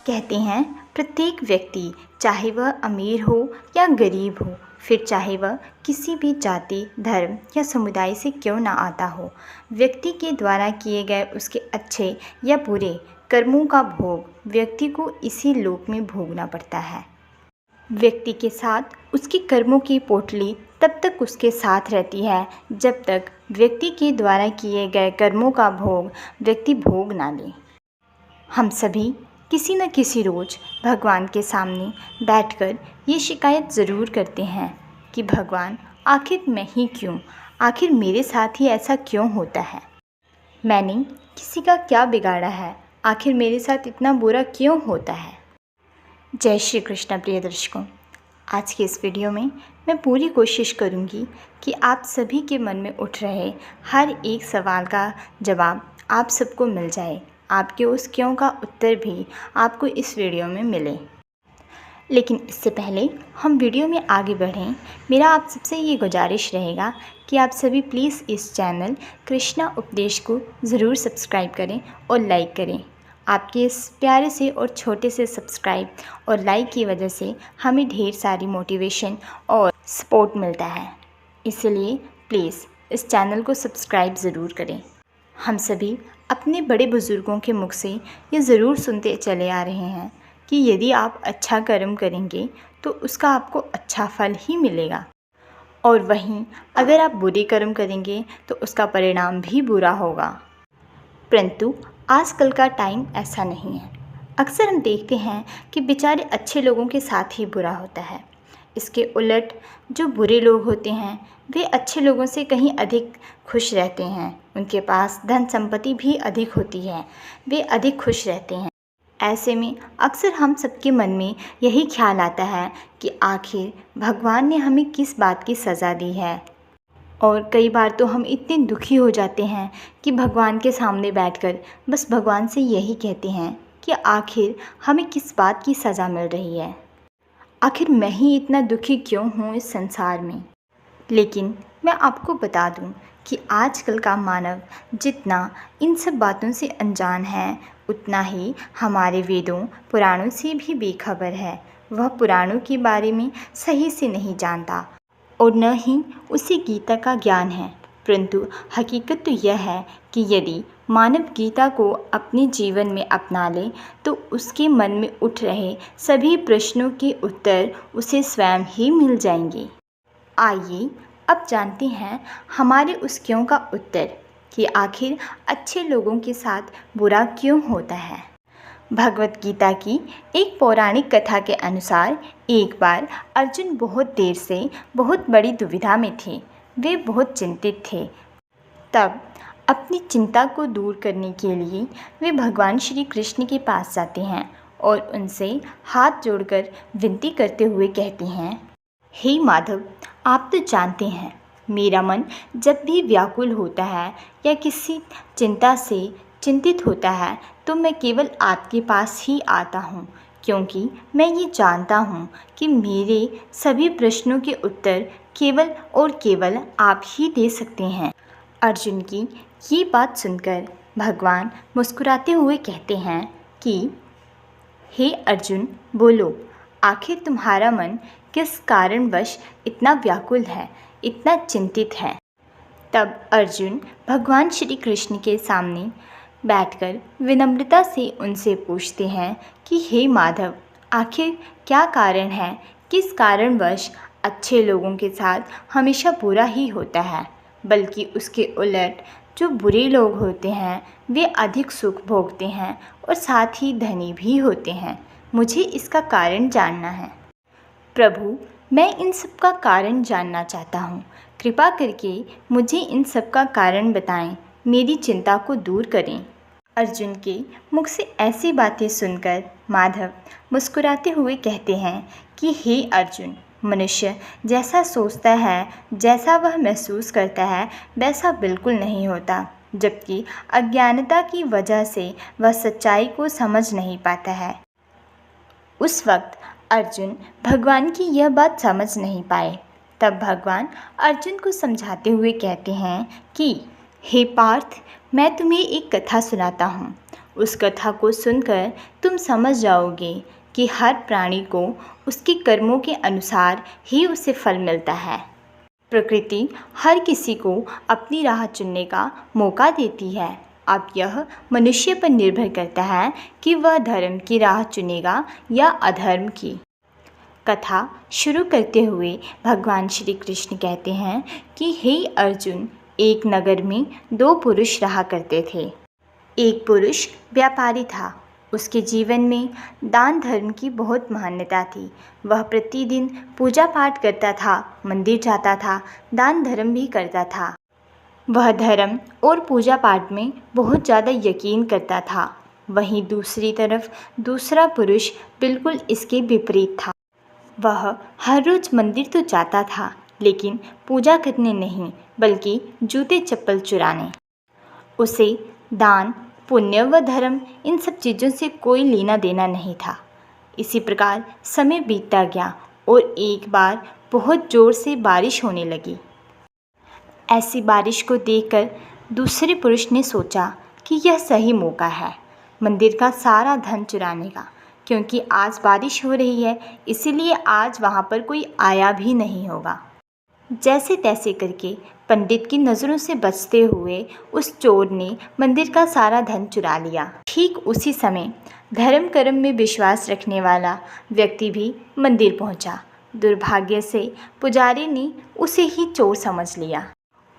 कहते हैं प्रत्येक व्यक्ति, चाहे वह अमीर हो या गरीब हो, फिर चाहे वह किसी भी जाति, धर्म या समुदाय से क्यों ना आता हो, व्यक्ति के द्वारा किए गए उसके अच्छे या बुरे कर्मों का भोग व्यक्ति को इसी लोक में भोगना पड़ता है। व्यक्ति के साथ उसके कर्मों की पोटली तब तक उसके साथ रहती है जब तक व्यक्ति के द्वारा किए गए कर्मों का भोग व्यक्ति भोग ना ले। हम सभी किसी न किसी रोज़ भगवान के सामने बैठकर ये शिकायत ज़रूर करते हैं कि भगवान, आखिर मैं ही क्यों, आखिर मेरे साथ ही ऐसा क्यों होता है, मैंने किसी का क्या बिगाड़ा है, आखिर मेरे साथ इतना बुरा क्यों होता है। जय श्री कृष्ण प्रिय दर्शकों, आज के इस वीडियो में मैं पूरी कोशिश करूंगी कि आप सभी के मन में उठ रहे हर एक सवाल का जवाब आप सबको मिल जाए, आपके उस क्यों का उत्तर भी आपको इस वीडियो में मिले। लेकिन इससे पहले हम वीडियो में आगे बढ़ें, मेरा आप सबसे ये गुजारिश रहेगा कि आप सभी प्लीज़ इस चैनल कृष्णा उपदेश को ज़रूर सब्सक्राइब करें और लाइक करें। आपके इस प्यारे से और छोटे से सब्सक्राइब और लाइक की वजह से हमें ढेर सारी मोटिवेशन और सपोर्ट मिलता है, इसलिए प्लीज़ इस चैनल को सब्सक्राइब ज़रूर करें। हम सभी अपने बड़े बुज़ुर्गों के मुख से ये ज़रूर सुनते चले आ रहे हैं कि यदि आप अच्छा कर्म करेंगे तो उसका आपको अच्छा फल ही मिलेगा, और वहीं अगर आप बुरे कर्म करेंगे तो उसका परिणाम भी बुरा होगा। परंतु आजकल का टाइम ऐसा नहीं है। अक्सर हम देखते हैं कि बेचारे अच्छे लोगों के साथ ही बुरा होता है। इसके उलट जो बुरे लोग होते हैं वे अच्छे लोगों से कहीं अधिक खुश रहते हैं, उनके पास धन संपत्ति भी अधिक होती है, वे अधिक खुश रहते हैं। ऐसे में अक्सर हम सबके मन में यही ख्याल आता है कि आखिर भगवान ने हमें किस बात की सज़ा दी है, और कई बार तो हम इतने दुखी हो जाते हैं कि भगवान के सामने बैठकर बस भगवान से यही कहते हैं कि आखिर हमें किस बात की सज़ा मिल रही है, आखिर मैं ही इतना दुखी क्यों हूँ इस संसार में। लेकिन मैं आपको बता दूँ कि आजकल का मानव जितना इन सब बातों से अनजान है, उतना ही हमारे वेदों पुराणों से भी बेखबर है। वह पुराणों के बारे में सही से नहीं जानता और न ही उसे गीता का ज्ञान है। परंतु हकीकत तो यह है कि यदि मानव गीता को अपने जीवन में अपना ले तो उसके मन में उठ रहे सभी प्रश्नों के उत्तर उसे स्वयं ही मिल जाएंगे। आइए अब जानते हैं हमारे उस क्यों का उत्तर कि आखिर अच्छे लोगों के साथ बुरा क्यों होता है। भगवत गीता की एक पौराणिक कथा के अनुसार एक बार अर्जुन बहुत देर से बहुत बड़ी दुविधा में थे। वे बहुत चिंतित थे। तब अपनी चिंता को दूर करने के लिए वे भगवान श्री कृष्ण के पास जाते हैं और उनसे हाथ जोड़कर विनती करते हुए कहते हैं, हे माधव, आप तो जानते हैं मेरा मन जब भी व्याकुल होता है या किसी चिंता से चिंतित होता है तो मैं केवल आपके पास ही आता हूँ, क्योंकि मैं ये जानता हूँ कि मेरे सभी प्रश्नों के उत्तर केवल और केवल आप ही दे सकते हैं। अर्जुन की ये बात सुनकर भगवान मुस्कुराते हुए कहते हैं कि हे अर्जुन, बोलो, आखिर तुम्हारा मन किस कारणवश इतना व्याकुल है, इतना चिंतित है। तब अर्जुन भगवान श्री कृष्ण के सामने बैठकर विनम्रता से उनसे पूछते हैं कि हे माधव, आखिर क्या कारण है, किस कारणवश अच्छे लोगों के साथ हमेशा बुरा ही होता है, बल्कि उसके उलट जो बुरे लोग होते हैं वे अधिक सुख भोगते हैं और साथ ही धनी भी होते हैं। मुझे इसका कारण जानना है। प्रभु, मैं इन सब का कारण जानना चाहता हूँ। कृपा करके मुझे इन सब का कारण बताएं, मेरी चिंता को दूर करें। अर्जुन के मुख से ऐसी बातें सुनकर माधव मुस्कुराते हुए कहते हैं कि हे अर्जुन, मनुष्य जैसा सोचता है, जैसा वह महसूस करता है, वैसा बिल्कुल नहीं होता, जबकि अज्ञानता की वजह से वह सच्चाई को समझ नहीं पाता है। उस वक्त अर्जुन भगवान की यह बात समझ नहीं पाए। तब भगवान अर्जुन को समझाते हुए कहते हैं कि हे पार्थ, मैं तुम्हें एक कथा सुनाता हूँ। उस कथा को सुनकर तुम समझ जाओगे कि हर प्राणी को उसके कर्मों के अनुसार ही उसे फल मिलता है। प्रकृति हर किसी को अपनी राह चुनने का मौका देती है। अब यह मनुष्य पर निर्भर करता है कि वह धर्म की राह चुनेगा या अधर्म की। कथा शुरू करते हुए भगवान श्री कृष्ण कहते हैं कि हे अर्जुन, एक नगर में 2 पुरुष रहा करते थे। एक पुरुष व्यापारी था। उसके जीवन में दान धर्म की बहुत मान्यता थी। वह प्रतिदिन पूजा पाठ करता था, मंदिर जाता था, दान धर्म भी करता था। वह धर्म और पूजा पाठ में बहुत ज़्यादा यकीन करता था। वहीं दूसरी तरफ दूसरा पुरुष बिल्कुल इसके विपरीत था। वह हर रोज़ मंदिर तो जाता था, लेकिन पूजा करने नहीं, बल्कि जूते चप्पल चुराने। उसे दान, पुण्य व धर्म इन सब चीज़ों से कोई लेना देना नहीं था। इसी प्रकार समय बीतता गया और एक बार बहुत ज़ोर से बारिश होने लगी। ऐसी बारिश को देखकर दूसरे पुरुष ने सोचा कि यह सही मौका है मंदिर का सारा धन चुराने का, क्योंकि आज बारिश हो रही है, इसीलिए आज वहाँ पर कोई आया भी नहीं होगा। जैसे तैसे करके पंडित की नज़रों से बचते हुए उस चोर ने मंदिर का सारा धन चुरा लिया। ठीक उसी समय धर्म कर्म में विश्वास रखने वाला व्यक्ति भी मंदिर पहुंचा। दुर्भाग्य से पुजारी ने उसे ही चोर समझ लिया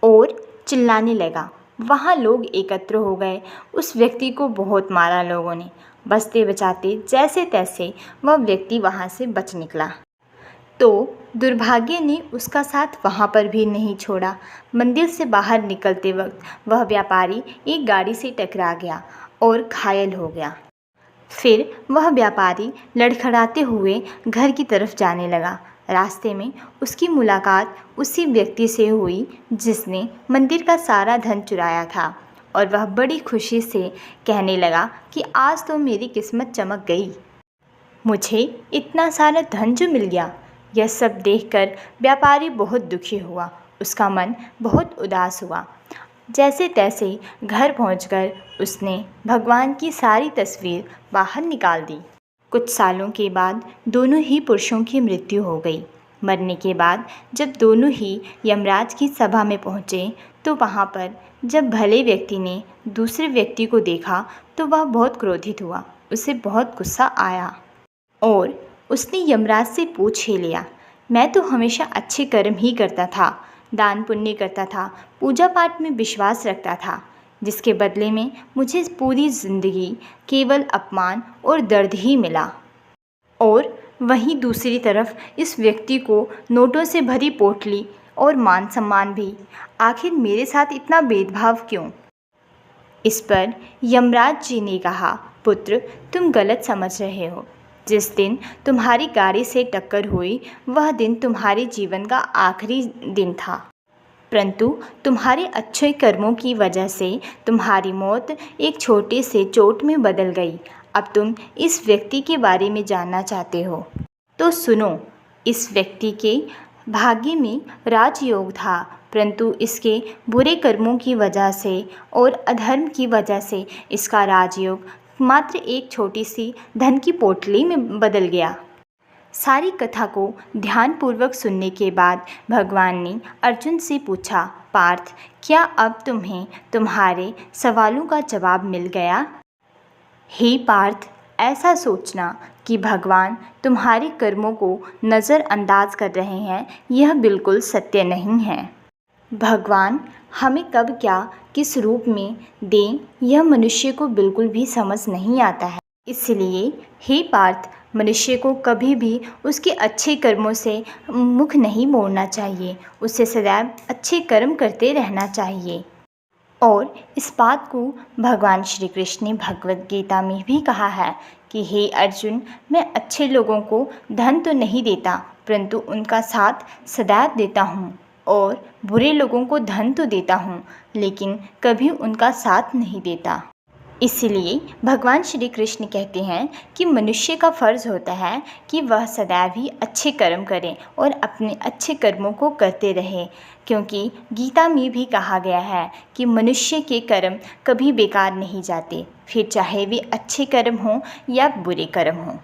और चिल्लाने लगा। वहाँ लोग एकत्र हो गए। उस व्यक्ति को बहुत मारा लोगों ने। बचते बचाते जैसे तैसे वह व्यक्ति वहाँ से बच निकला, तो दुर्भाग्य ने उसका साथ वहाँ पर भी नहीं छोड़ा। मंदिर से बाहर निकलते वक्त वह व्यापारी एक गाड़ी से टकरा गया और घायल हो गया। फिर वह व्यापारी लड़खड़ाते हुए घर की तरफ जाने लगा। रास्ते में उसकी मुलाकात उसी व्यक्ति से हुई जिसने मंदिर का सारा धन चुराया था, और वह बड़ी खुशी से कहने लगा कि आज तो मेरी किस्मत चमक गई, मुझे इतना सारा धन जो मिल गया। यह सब देखकर व्यापारी बहुत दुखी हुआ। उसका मन बहुत उदास हुआ। जैसे तैसे घर पहुंचकर उसने भगवान की सारी तस्वीर बाहर निकाल दी। कुछ सालों के बाद दोनों ही पुरुषों की मृत्यु हो गई। मरने के बाद जब दोनों ही यमराज की सभा में पहुँचे, तो वहाँ पर जब भले व्यक्ति ने दूसरे व्यक्ति को देखा तो वह बहुत क्रोधित हुआ। उसे बहुत गुस्सा आया और उसने यमराज से पूछ ही लिया, मैं तो हमेशा अच्छे कर्म ही करता था, दान पुण्य करता था, पूजा पाठ में विश्वास रखता था, जिसके बदले में मुझे पूरी ज़िंदगी केवल अपमान और दर्द ही मिला। और वहीं दूसरी तरफ इस व्यक्ति को नोटों से भरी पोटली और मान सम्मान भी। आखिर मेरे साथ इतना भेदभाव क्यों? इस पर यमराज जी ने कहा, पुत्र, तुम गलत समझ रहे हो। जिस दिन तुम्हारी गाड़ी से टक्कर हुई वह दिन तुम्हारे जीवन का आखिरी दिन था, परंतु तुम्हारे अच्छे कर्मों की वजह से तुम्हारी मौत एक छोटे से चोट में बदल गई। अब तुम इस व्यक्ति के बारे में जानना चाहते हो तो सुनो। इस व्यक्ति के भाग्य में राजयोग था, परंतु इसके बुरे कर्मों की वजह से और अधर्म की वजह से इसका राजयोग मात्र एक छोटी सी धन की पोटली में बदल गया। सारी कथा को ध्यानपूर्वक सुनने के बाद भगवान ने अर्जुन से पूछा, पार्थ, क्या अब तुम्हें तुम्हारे सवालों का जवाब मिल गया? हे पार्थ, ऐसा सोचना कि भगवान तुम्हारे कर्मों को नज़रअंदाज कर रहे हैं, यह बिल्कुल सत्य नहीं है। भगवान हमें कब क्या किस रूप में दें, यह मनुष्य को बिल्कुल भी समझ नहीं आता है। इसलिए हे पार्थ, मनुष्य को कभी भी उसके अच्छे कर्मों से मुख नहीं मोड़ना चाहिए। उसे सदैव अच्छे कर्म करते रहना चाहिए। और इस बात को भगवान श्री कृष्ण ने भगवद गीता में भी कहा है कि हे अर्जुन, मैं अच्छे लोगों को धन तो नहीं देता, परंतु उनका साथ सदैव देता हूँ, और बुरे लोगों को धन तो देता हूँ, लेकिन कभी उनका साथ नहीं देता। इसलिए भगवान श्री कृष्ण कहते हैं कि मनुष्य का फ़र्ज़ होता है कि वह सदैव ही अच्छे कर्म करें और अपने अच्छे कर्मों को करते रहें, क्योंकि गीता में भी कहा गया है कि मनुष्य के कर्म कभी बेकार नहीं जाते, फिर चाहे वे अच्छे कर्म हों या बुरे कर्म हों।